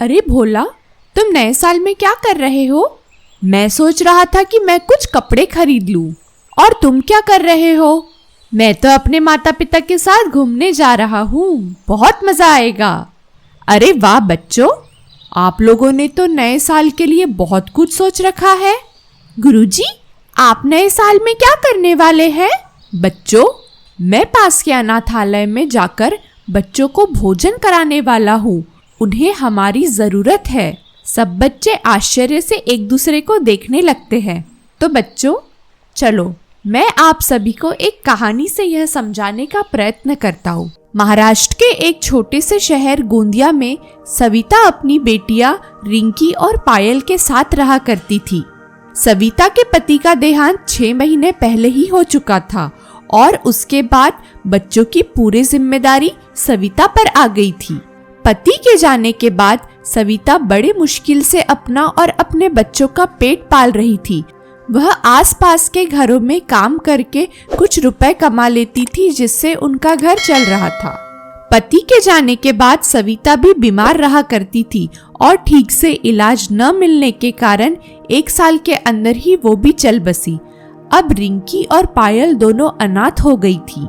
अरे भोला, तुम नए साल में क्या कर रहे हो? मैं सोच रहा था कि मैं कुछ कपड़े खरीद लूं। और तुम क्या कर रहे हो? मैं तो अपने माता पिता के साथ घूमने जा रहा हूँ, बहुत मजा आएगा। अरे वाह बच्चों, आप लोगों ने तो नए साल के लिए बहुत कुछ सोच रखा है। गुरुजी, आप नए साल में क्या करने वाले हैं? बच्चों, मैं पास के अनाथालय में जाकर बच्चों को भोजन कराने वाला हूँ। उन्हें हमारी जरूरत है। सब बच्चे आश्चर्य से एक दूसरे को देखने लगते हैं। तो बच्चों, चलो मैं आप सभी को एक कहानी से यह समझाने का प्रयत्न करता हूँ। महाराष्ट्र के एक छोटे से शहर गोंदिया में सविता अपनी बेटियां रिंकी और पायल के साथ रहा करती थी। सविता के पति का देहांत 6 महीने पहले ही हो चुका था और उसके बाद बच्चों की पूरी जिम्मेदारी सविता पर आ गई थी। पति के जाने के बाद सविता बड़े मुश्किल से अपना और अपने बच्चों का पेट पाल रही थी। वह आसपास के घरों में काम करके कुछ रुपए कमा लेती थी, जिससे उनका घर चल रहा था। पति के जाने के बाद सविता भी बीमार रहा करती थी और ठीक से इलाज न मिलने के कारण 1 साल के अंदर ही वो भी चल बसी। अब रिंकी और पायल दोनों अनाथ हो गई थी।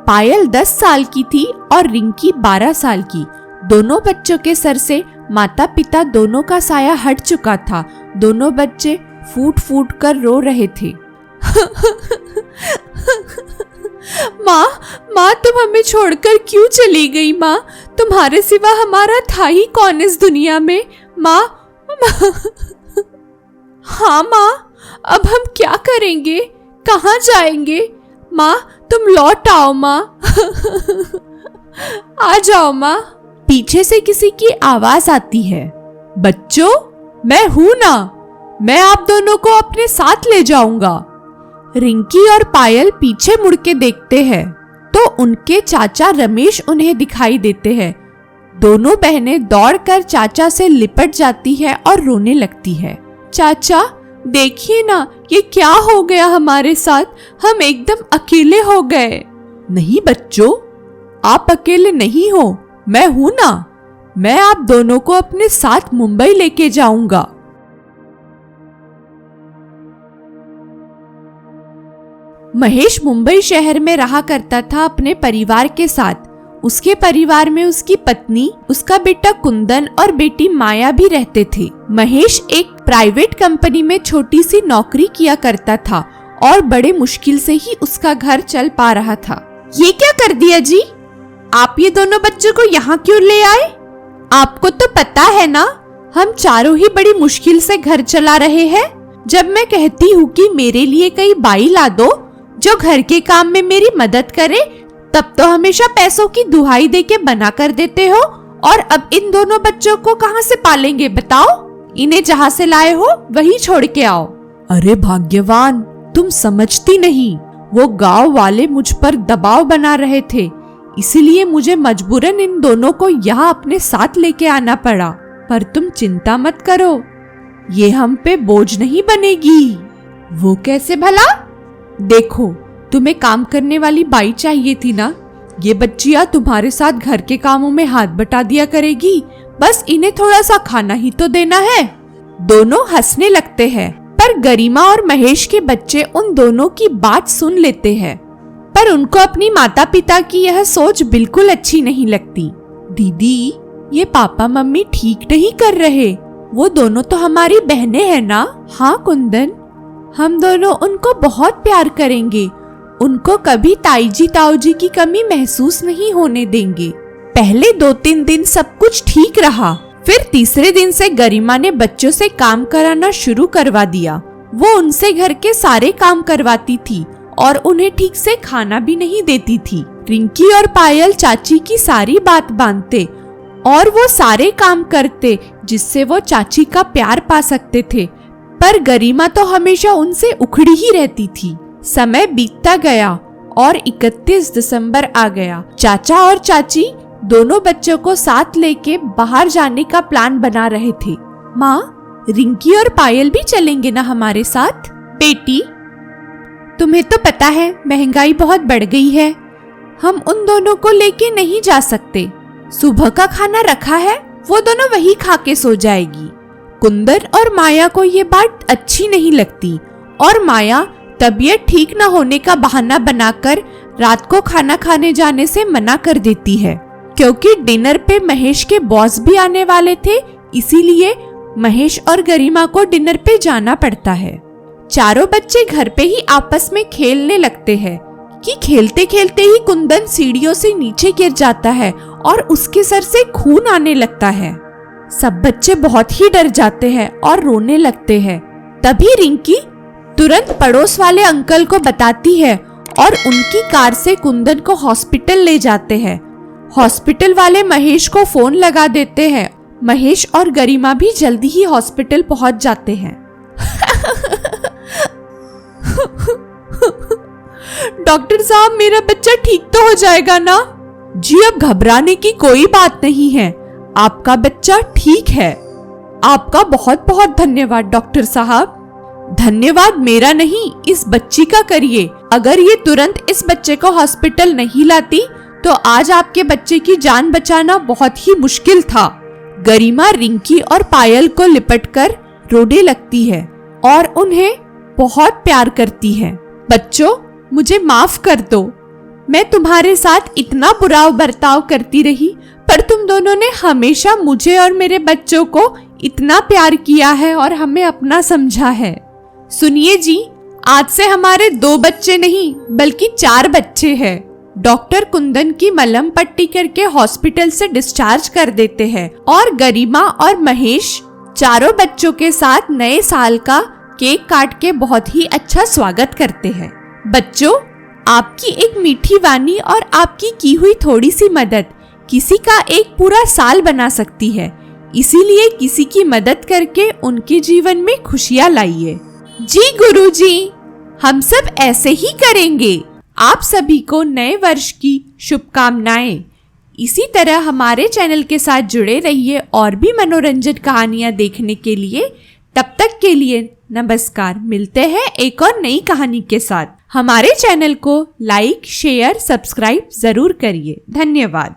पायल 10 साल की थी और रिंकी 12 साल की। दोनों बच्चों के सर से माता पिता दोनों का साया हट चुका था। दोनों बच्चे फूट फूट कर रो रहे थे। माँ तुम हमें छोड़कर क्यों चली गई? माँ, तुम्हारे सिवा हमारा था ही कौन इस दुनिया में? माँ। हाँ माँ, अब हम क्या करेंगे? कहाँ जाएंगे? माँ तुम लौट आओ माँ। आ जाओ माँ। पीछे से किसी की आवाज आती है। बच्चों, मैं हूं ना, मैं आप दोनों को अपने साथ ले जाऊंगा। रिंकी और पायल पीछे मुड़ के देखते हैं तो उनके चाचा रमेश उन्हें दिखाई देते हैं। दोनों बहनें दौड़कर चाचा से लिपट जाती है और रोने लगती है। चाचा देखिए ना, ये क्या हो गया हमारे साथ? हम एकदम अकेले हो गए। नहीं बच्चों, आप अकेले नहीं हो, मैं हूं ना। मैं आप दोनों को अपने साथ मुंबई लेके जाऊंगा। महेश मुंबई शहर में रहा करता था अपने परिवार के साथ। उसके परिवार में उसकी पत्नी, उसका बेटा कुंदन और बेटी माया भी रहते थे। महेश एक प्राइवेट कंपनी में छोटी सी नौकरी किया करता था और बड़े मुश्किल से ही उसका घर चल पा रहा था। ये क्या कर दिया जी? आप ये दोनों बच्चों को यहाँ क्यों ले आए? आपको तो पता है ना, हम चारों ही बड़ी मुश्किल से घर चला रहे हैं। जब मैं कहती हूँ कि मेरे लिए कई बाई ला दो जो घर के काम में मेरी मदद करे, तब तो हमेशा पैसों की दुहाई देके बना कर देते हो। और अब इन दोनों बच्चों को कहाँ से पालेंगे बताओ? इन्हें जहाँ से लाए हो वहीं छोड़ के आओ। अरे भाग्यवान, तुम समझती नहीं, वो गांव वाले मुझ पर दबाव बना रहे थे, इसीलिए मुझे मजबूरन इन दोनों को यहाँ अपने साथ लेके आना पड़ा। पर तुम चिंता मत करो, ये हम पे बोझ नहीं बनेगी। वो कैसे भला? देखो, तुम्हें काम करने वाली बाई चाहिए थी ना, ये बच्चियां तुम्हारे साथ घर के कामों में हाथ बटा दिया करेगी। बस इन्हें थोड़ा सा खाना ही तो देना है। दोनों हंसने लगते हैं, पर गरिमा और महेश के बच्चे उन दोनों की बात सुन लेते हैं। पर उनको अपनी माता पिता की यह सोच बिल्कुल अच्छी नहीं लगती। दीदी, ये पापा मम्मी ठीक नहीं कर रहे। वो दोनों तो हमारी बहनें हैं ना। हाँ कुंदन, हम दोनों उनको बहुत प्यार करेंगे। उनको कभी ताई जी ताऊ जी की कमी महसूस नहीं होने देंगे। पहले 2-3 दिन सब कुछ ठीक रहा, फिर तीसरे दिन से गरिमा ने बच्चों से काम कराना शुरू करवा दिया। वो उनसे घर के सारे काम करवाती थी और उन्हें ठीक से खाना भी नहीं देती थी। रिंकी और पायल चाची की सारी बात बांधते और वो सारे काम करते जिससे वो चाची का प्यार पा सकते थे। पर गरिमा तो हमेशा उनसे उखड़ी ही रहती थी। समय बीतता गया और 31 दिसंबर आ गया। चाचा और चाची दोनों बच्चों को साथ लेके बाहर जाने का प्लान बना रहे थे। माँ, रिंकी और पायल भी चलेंगे ना हमारे साथ? बेटी, तुम्हें तो पता है महंगाई बहुत बढ़ गई है, हम उन दोनों को लेके नहीं जा सकते। सुबह का खाना रखा है, वो दोनों वही खा के सो जाएगी। कुंदन और माया को ये बात अच्छी नहीं लगती और माया तबीयत ठीक न होने का बहाना बनाकर रात को खाना खाने जाने से मना कर देती है, क्योंकि डिनर पे महेश के बॉस भी आने वाले थे, इसीलिए महेश और गरिमा को डिनर पे जाना पड़ता है। चारों बच्चे घर पे ही आपस में खेलने लगते हैं कि खेलते खेलते ही कुंदन सीढ़ियों से नीचे गिर जाता है और उसके सर से खून आने लगता है। सब बच्चे बहुत ही डर जाते हैं और रोने लगते हैं। तभी रिंकी तुरंत पड़ोस वाले अंकल को बताती है और उनकी कार से कुंदन को हॉस्पिटल ले जाते हैं। हॉस्पिटल वाले महेश को फोन लगा देते हैं। महेश और गरिमा भी जल्दी ही हॉस्पिटल पहुंच जाते हैं। डॉक्टर साहब, मेरा बच्चा ठीक तो हो जाएगा ना? जी, अब घबराने की कोई बात नहीं है, आपका बच्चा ठीक है। आपका बहुत बहुत धन्यवाद डॉक्टर साहब। धन्यवाद मेरा नहीं, इस बच्ची का करिए। अगर ये तुरंत इस बच्चे को हॉस्पिटल नहीं लाती तो आज आपके बच्चे की जान बचाना बहुत ही मुश्किल था। गरिमा रिंकी और पायल को लिपटकर रोने लगती है और उन्हें बहुत प्यार करती है। बच्चों, मुझे माफ कर दो, मैं तुम्हारे साथ इतना बुरा बर्ताव करती रही, पर तुम दोनों ने हमेशा मुझे और मेरे बच्चों को इतना प्यार किया है और हमें अपना समझा है। सुनिए जी, आज से हमारे 2 बच्चे नहीं बल्कि 4 बच्चे हैं। डॉक्टर कुंदन की मलहम पट्टी करके हॉस्पिटल से डिस्चार्ज कर देते हैं और गरिमा और महेश चारों बच्चों के साथ नए साल का केक काट के बहुत ही अच्छा स्वागत करते हैं। बच्चों, आपकी एक मीठी वाणी और आपकी की हुई थोड़ी सी मदद किसी का एक पूरा साल बना सकती है, इसीलिए किसी की मदद करके उनके जीवन में खुशियां लाइए। जी गुरुजी, हम सब ऐसे ही करेंगे। आप सभी को नए वर्ष की शुभकामनाएं। इसी तरह हमारे चैनल के साथ जुड़े रहिए और भी मनोरंजन कहानियां देखने के लिए। तब तक के लिए नमस्कार। मिलते हैं एक और नई कहानी के साथ। हमारे चैनल को लाइक, शेयर, सब्सक्राइब जरूर करिए। धन्यवाद।